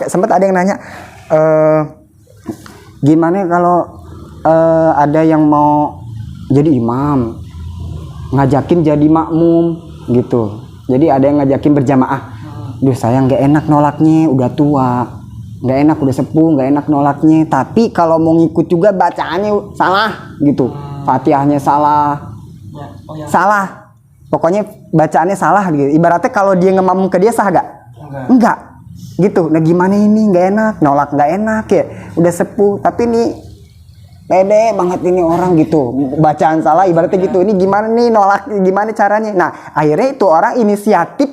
sempat ada yang nanya, gimana kalau ada yang mau jadi imam, ngajakin jadi makmum gitu. Jadi ada yang ngajakin berjamaah. Duh, saya nggak enak nolaknya, udah tua, nggak enak, udah sepuh, nggak enak nolaknya. Tapi kalau mau ngikut juga bacaannya salah gitu, Fatihahnya salah, salah. Pokoknya bacaannya salah gitu. Ibaratnya kalau dia ngemam ke dia sah gak? Enggak. Gitu. Nah gimana ini, nggak enak, nolak nggak enak ya. Udah sepuh, tapi nih pede banget ini orang gitu. Bacaan salah ibaratnya gitu. Ini gimana nih nolak, gimana caranya? Nah akhirnya itu orang inisiatif,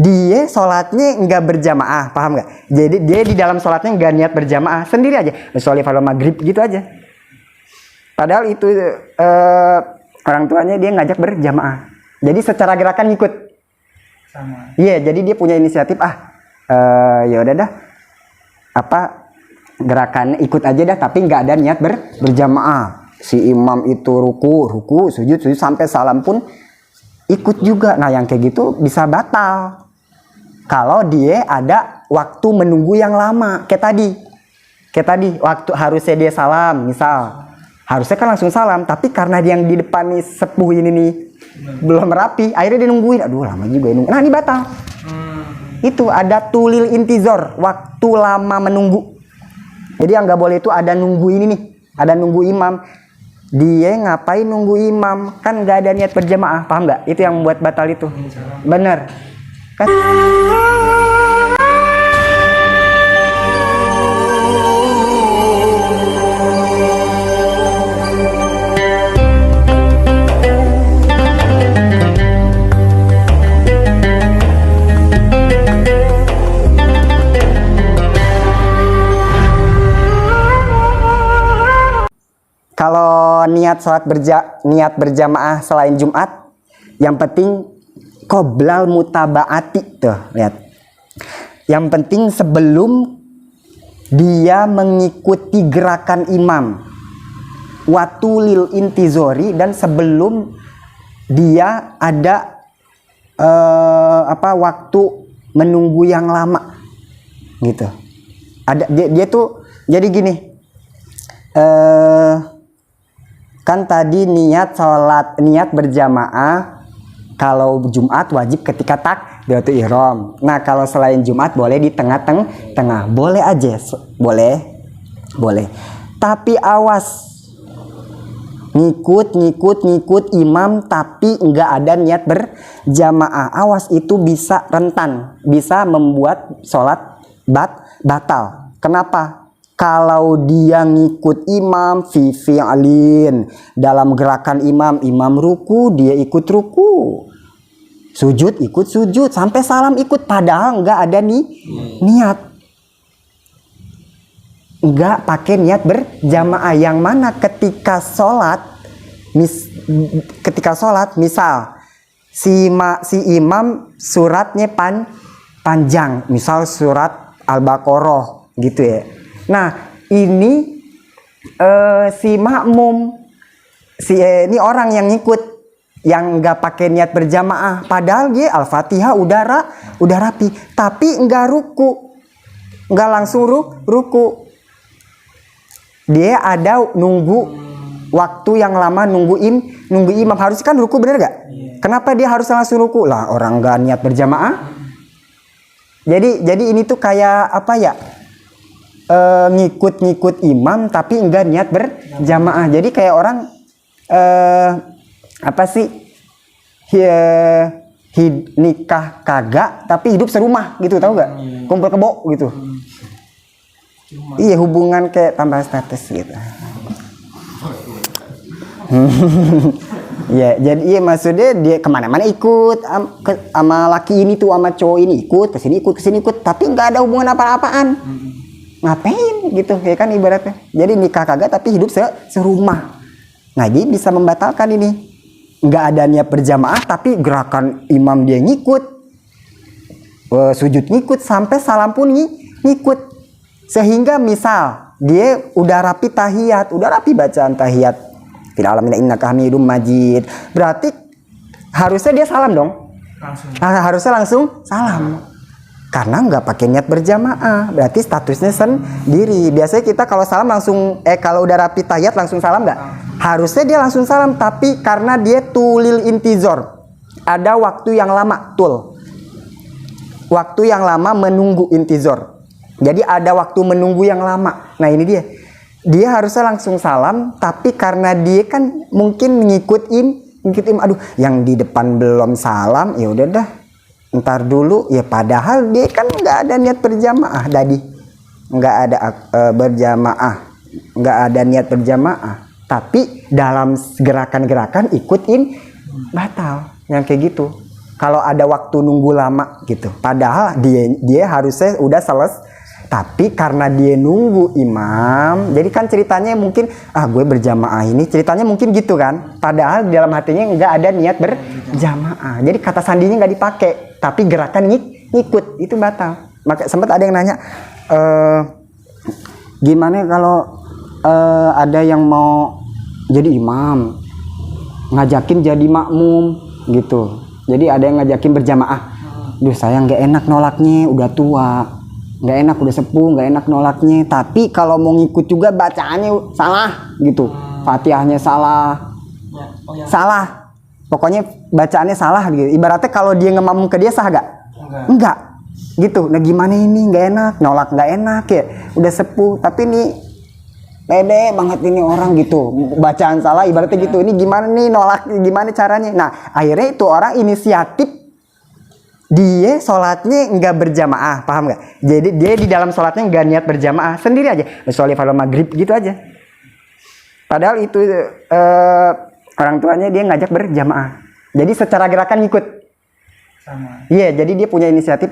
dia sholatnya nggak berjamaah, paham nggak? Jadi dia di dalam sholatnya nggak niat berjamaah, sendiri aja. Sholat pada maghrib gitu aja. Padahal itu orang tuanya dia ngajak berjamaah. Jadi secara gerakan ngikut. Sama. Iya, jadi dia punya inisiatif. Ya udah dah. Gerakannya ikut aja dah, tapi nggak ada niat berjamaah. Si imam itu ruku, sujud sampai salam pun ikut juga. Nah yang kayak gitu bisa batal kalau dia ada waktu menunggu yang lama. Kayak tadi waktu harusnya dia salam, misal harusnya kan langsung salam, tapi karena dia yang di depan nih sepuh ini nih belum rapi, akhirnya dia nungguin. Aduh lama juga nunggu. Nah ini batal. Itu ada tulil intizor, waktu lama menunggu. Jadi yang nggak boleh itu ada nunggu ini nih, ada nunggu imam. Dia ngapain nunggu imam? Kan nggak ada niat berjamaah, paham nggak? Itu yang membuat batal itu. Bener. Kan? Kalau niat sholat niat berjamaah selain Jumat, yang penting qoblal mutabaati tuh, lihat. Yang penting sebelum dia mengikuti gerakan imam, watulil intizori, dan sebelum dia ada waktu menunggu yang lama, gitu. Ada dia tuh jadi gini. Kan tadi niat berjamaah kalau Jumat wajib ketika takbiratul ihram. Nah kalau selain Jumat boleh di tengah-tengah, boleh aja, boleh. Tapi awas, ngikut imam tapi nggak ada niat berjamaah, awas, itu bisa rentan, bisa membuat sholat batal. Kenapa? Kalau dia ngikut imam fi fi'lin, dalam gerakan imam ruku, dia ikut ruku, sujud ikut sujud, sampai salam ikut, padahal nggak ada niat, nggak pakai niat berjamaah. Yang mana ketika sholat misal si imam suratnya panjang, misal surat Al-Baqarah gitu ya. Nah ini si makmum, ini orang yang ngikut, yang nggak pakai niat berjamaah, padahal dia Al-Fatihah udah rapi, tapi nggak nggak langsung ruku. Dia ada nunggu waktu yang lama, nunggu imam. Harusnya kan ruku, bener gak? Kenapa dia harus langsung ruku? Lah orang nggak niat berjamaah. Jadi ini tuh kayak apa ya? Ngikut imam tapi enggak niat berjamaah. Jadi kayak orang nikah kagak tapi hidup serumah gitu, tahu nggak? Kumpul kebo gitu. Iya, hubungan kayak tambah status gitu. Ya, jadi iya, maksudnya dia kemana-mana ikut sama laki ini tuh, sama cowok ini ikut kesini ikut, tapi nggak ada hubungan apa-apaan. Ngapain gitu ya kan ibaratnya. Jadi nikah kagak tapi hidup serumah. Nah dia bisa membatalkan ini. Nggak ada niat berjamaah tapi gerakan imam dia ngikut, sujud ngikut, sampai salam pun ngikut. Sehingga misal dia udah rapi tahiyat, udah rapi bacaan tahiyat, fil alamin innaka hamidum majid, berarti harusnya dia salam dong. Harusnya langsung salam. karena nggak pakai niat berjamaah, berarti statusnya sendiri. Biasanya kita kalau salam langsung kalau udah rapi tahiyat langsung salam nggak? Harusnya dia langsung salam, tapi karena dia tulil intizor, ada waktu yang lama, waktu yang lama menunggu intizor. Jadi ada waktu menunggu yang lama. Nah ini dia harusnya langsung salam, tapi karena dia kan mungkin ngikutin, aduh yang di depan belum salam, ya udah dah, ntar dulu ya. Padahal dia kan nggak ada niat berjamaah tadi, nggak ada nggak ada niat berjamaah, tapi dalam gerakan-gerakan ikutin batal yang kayak gitu. Kalau ada waktu nunggu lama gitu, padahal dia harusnya udah selesai, tapi karena dia nunggu imam, jadi kan ceritanya mungkin gue berjamaah ini, ceritanya mungkin gitu kan, padahal di dalam hatinya nggak ada niat berjamaah. Jadi kata sandinya nggak dipakai, tapi gerakan ngikut, itu batal. Maka sempat ada yang nanya, gimana kalau ada yang mau jadi imam, ngajakin jadi makmum gitu. Jadi ada yang ngajakin berjamaah, saya nggak enak nolaknya, udah tua, nggak enak, udah sepuh, nggak enak nolaknya. Tapi kalau mau ngikut juga bacaannya salah gitu, fatihahnya salah, salah, pokoknya bacaannya salah gitu. Ibaratnya kalau dia ngemam ke dia sah gak? Enggak gitu. Nah gimana ini, nggak enak, nolak nggak enak ya, udah sepuh tapi nih pede banget ini orang gitu, bacaan salah ibaratnya gitu. Ini gimana nih nolak, gimana caranya? Nah akhirnya itu orang inisiatif, dia sholatnya nggak berjamaah, paham nggak? Jadi dia di dalam sholatnya nggak niat berjamaah, sendiri aja, misalnya pada maghrib gitu aja. Padahal itu orang tuanya dia ngajak berjamaah, jadi secara gerakan ngikut. Iya, jadi dia punya inisiatif,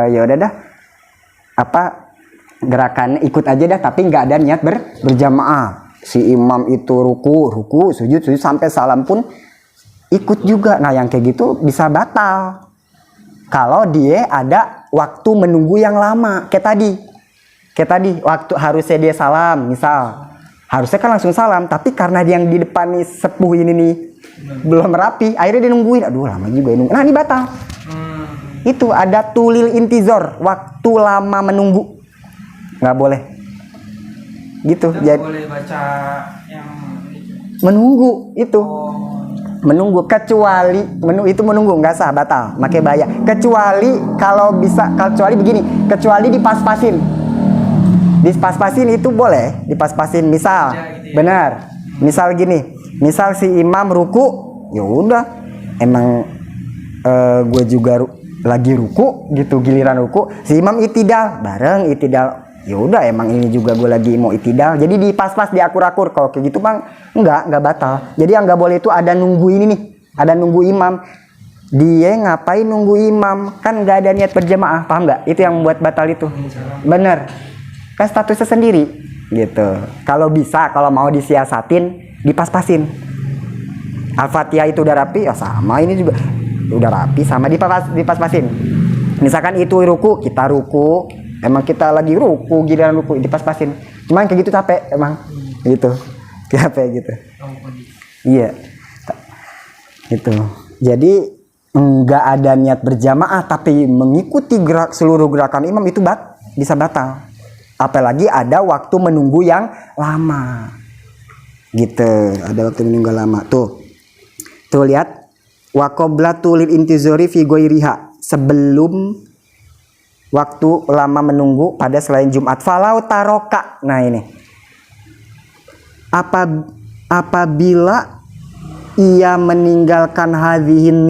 ya udah dah, gerakan ikut aja dah, tapi nggak ada niat berjamaah. Si imam itu ruku, sujud sampai salam pun ikut juga. Nah yang kayak gitu bisa batal kalau dia ada waktu menunggu yang lama. Kayak tadi waktu harusnya dia salam, misal harusnya kan langsung salam, tapi karena dia yang di depan nih sepuh ini nih belum rapi, akhirnya dia nungguin, aduh lama juga ya nunggu. Nah ini batal. Itu ada tulil intizor, waktu lama menunggu, nggak boleh gitu. Jadi boleh baca yang menunggu itu. Menunggu, kecuali itu menunggu nggak sah, batal, pakai baya. Kecuali kalau bisa, kecuali begini, kecuali dipas-pasin itu boleh dipas-pasin. Misal gitu ya. Benar, misal gini, misal si imam ruku, ya udah emang gue juga lagi ruku gitu, giliran ruku si imam itidal bareng, itidal ya udah emang ini juga gue lagi mau itidal, jadi dipas-pas, diakur-akur. Kalau kayak gitu bang nggak batal. Jadi yang nggak boleh itu ada nunggu ini nih, ada nunggu imam. Dia ngapain nunggu imam, kan nggak ada niat berjamaah, paham nggak? Itu yang membuat batal itu. Bener, kan statusnya sendiri gitu. Kalau bisa, kalau mau disiasatin, dipas-pasin. Al-Fatihah itu udah rapi, ya sama ini juga udah rapi, sama dipas-pasin. Misalkan itu ruku, kita ruku, emang kita lagi ruku, giliran ruku dipas-pasin. Cuman kayak gitu capek emang gitu, capek gitu. Iya gitu. Jadi enggak ada niat berjamaah tapi mengikuti seluruh gerakan imam itu bisa batal. Apalagi ada waktu menunggu yang lama gitu, ada waktu menunggu lama. Tuh lihat, wa qablatul intizori fi ghairiha, sebelum waktu lama menunggu pada selain Jumat. Falau taroka, nah ini apabila ia meninggalkan hadhihin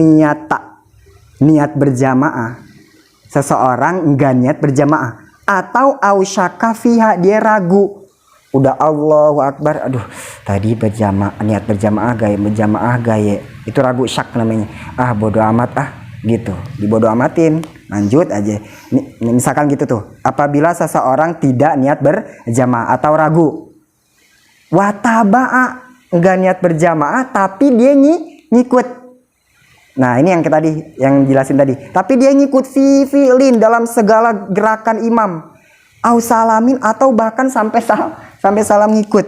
niat berjamaah, seseorang enggak niat berjamaah, atau ausyaka fiha, dia ragu, udah Allahu Akbar, aduh tadi niat berjamaah gaya, itu ragu, syak namanya, bodo amat gitu, dibodo amatin, lanjut aja. Misalkan gitu tuh, apabila seseorang tidak niat berjamaah atau ragu, wataba'a, enggak niat berjamaah tapi dia ngikut. Nah ini yang jelasin tadi, tapi dia ngikut fi'lin, dalam segala gerakan imam, au salamin, atau bahkan sampai salam ngikut,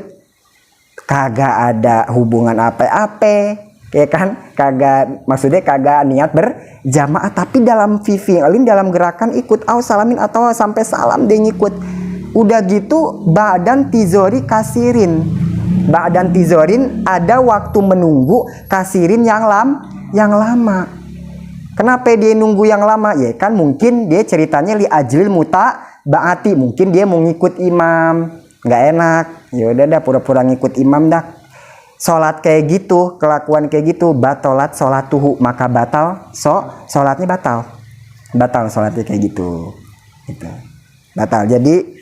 kagak ada hubungan apa-apa, kayak kan maksudnya kagak niat berjamaah, tapi dalam alin dalam gerakan ikut salamin atau sampai salam dia ngikut. Udah gitu ba'dan tizori kasirin, ba'dan tizorin ada waktu menunggu kasirin yang lama. Kenapa dia nunggu yang lama? Ya kan mungkin dia ceritanya li ajlil muta ba'ati, mungkin dia mau ngikut imam, nggak enak. Ya udah dah pura-pura ngikut imam dah. Sholat kayak gitu, kelakuan kayak gitu, batolat sholatuhu, maka batal sholatnya batal sholatnya kayak gitu. Batal. Jadi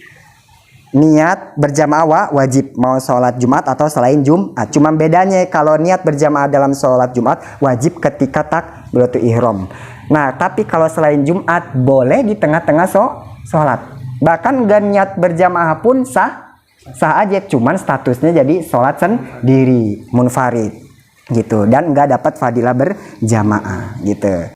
niat berjamaah wajib, mau sholat Jumat atau selain Jumat. Cuma bedanya kalau niat berjamaah dalam sholat Jumat wajib ketika takbiratul ihram. Nah, tapi kalau selain Jumat boleh di tengah-tengah sholat. Bahkan gak niat berjamaah pun sah aja, cuman statusnya jadi sholat sendiri, munfarid gitu, dan nggak dapat fadilah berjamaah gitu.